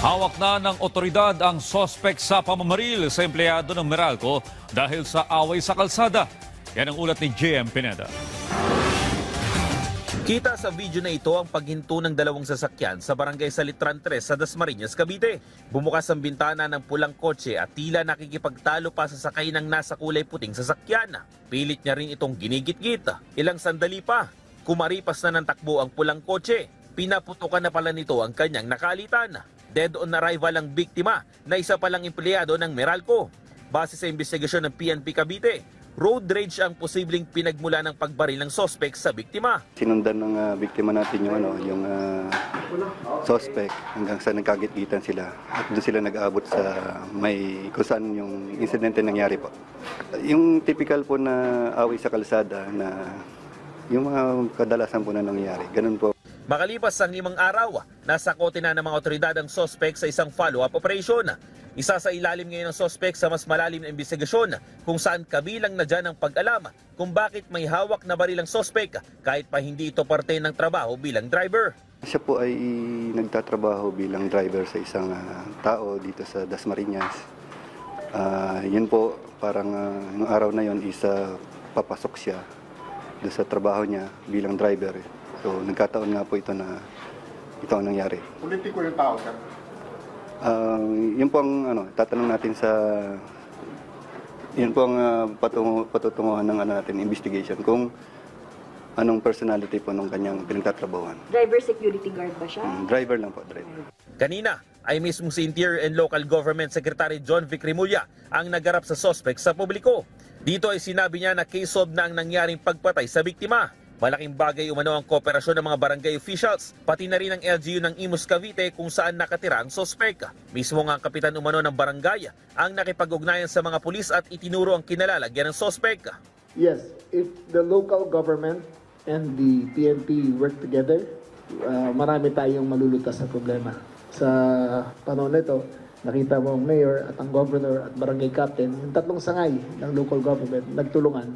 Hawak na ng otoridad ang sospek sa pamamaril sa empleyado ng Meralco dahil sa away sa kalsada. Yan ang ulat ni JM Pineda. Kita sa video na ito ang paghinto ng dalawang sasakyan sa barangay Salitran 3 sa Dasmariñas, Cavite. Bumukas ang bintana ng pulang kotse at tila nakikipagtalo pa sa sakay ng nasa kulay puting sasakyan. Pilit niya rin itong ginigit-git. Ilang sandali pa, kumaripas na ng takbo ang pulang kotse. Pinaputukan na pala nito ang kanyang nakalitan. Dead on arrival ang biktima na isa palang empleyado ng Meralco. Base sa investigasyon ng PNP Cavite, road rage ang posibleng pinagmula ng pagbaril ng sospek sa biktima. Sinundan ng biktima natin yung sospek hanggang sa nagkagit-gitan sila at doon sila nag-aabot sa may kung saan yung insidente nangyari po. Yung typical po na away sa kalsada na yung mga kadalasan po na nangyari, ganun po. Makalipas ang 5 araw, nasa kote na ng mga otoridad ang sospek sa isang follow-up operation. Isa sa ilalim ngayon ng sospek sa mas malalim na investigasyon kung saan kabilang na dyan ang pag-alam kung bakit may hawak na baril ang sospek kahit pa hindi ito parte ng trabaho bilang driver. Siya po ay nagtatrabaho bilang driver sa isang tao dito sa Dasmariñas. Yun po, parang yung araw na yun papasok siya doon sa trabaho niya bilang driver. So, nagkataon nga po ito ang nangyari. Politiko yung tao, sir? Yun po ang tatanong natin yun po ang patutunguhan ng natin investigation kung anong personality po ng kanyang pinagtatrabahuan. Driver security guard ba siya? Driver lang po, driver. Kanina ay mismo si Interior and Local Government Secretary John Vic Remulla ang nagarap sa sospek sa publiko. Dito ay sinabi niya na case solved na ang nangyaring pagpatay sa biktima. Malaking bagay umano ang kooperasyon ng mga barangay officials, pati na rin ang LGU ng Imus Cavite kung saan nakatira ang sospek. Mismo nga ang kapitan umano ng barangay ang nakipag-ugnayan sa mga pulis at itinuro ang kinalalagyan ng sospek. Yes, if the local government and the PNP work together, marami tayong malulutas sa problema. Sa panahon nito, nakita mo ang mayor at ang governor at barangay captain, yung tatlong sangay ng local government nagtulungan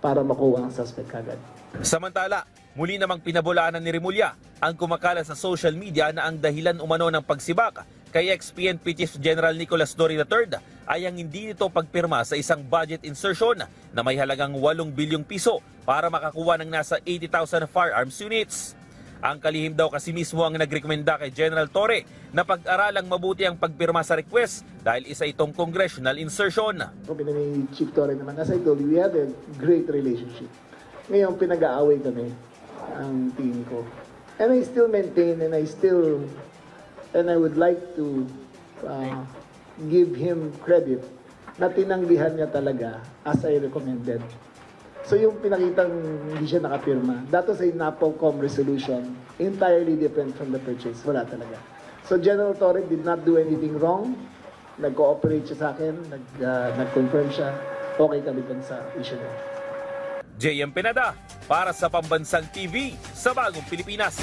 para makuha ang suspect agad. Samantala, muli namang pinabulaanan ni Remulla ang kumakala sa social media na ang dahilan umano ng pagsibak kay ex-PNP Chief General Nicolas Torre III ay ang hindi nito pagpirma sa isang budget insertion na may halagang 8 bilyong piso para makakuha ng nasa 80,000 firearms units. Ang kalihim daw kasi mismo ang nagrekomenda kay General Torre na pag-aralang mabuti ang pagpirma sa request dahil isa itong congressional insertion. Kung ni Chief Torre naman, as I told you, we had a great relationship. Ngayon, pinag-aaway kami, ang team ko. And I still maintain and I would like to give him credit na tinanggihan niya talaga as I recommended. So yung pinakitang hindi siya nakapirma, that was a NAPOLCOM resolution, entirely different from the purchase. Wala talaga. So General Torre did not do anything wrong. Nag-cooperate siya sa akin, nag-confirm siya. Okay kami dun sa issue niya. JM Pineda para sa Pambansang TV sa Bagong Pilipinas.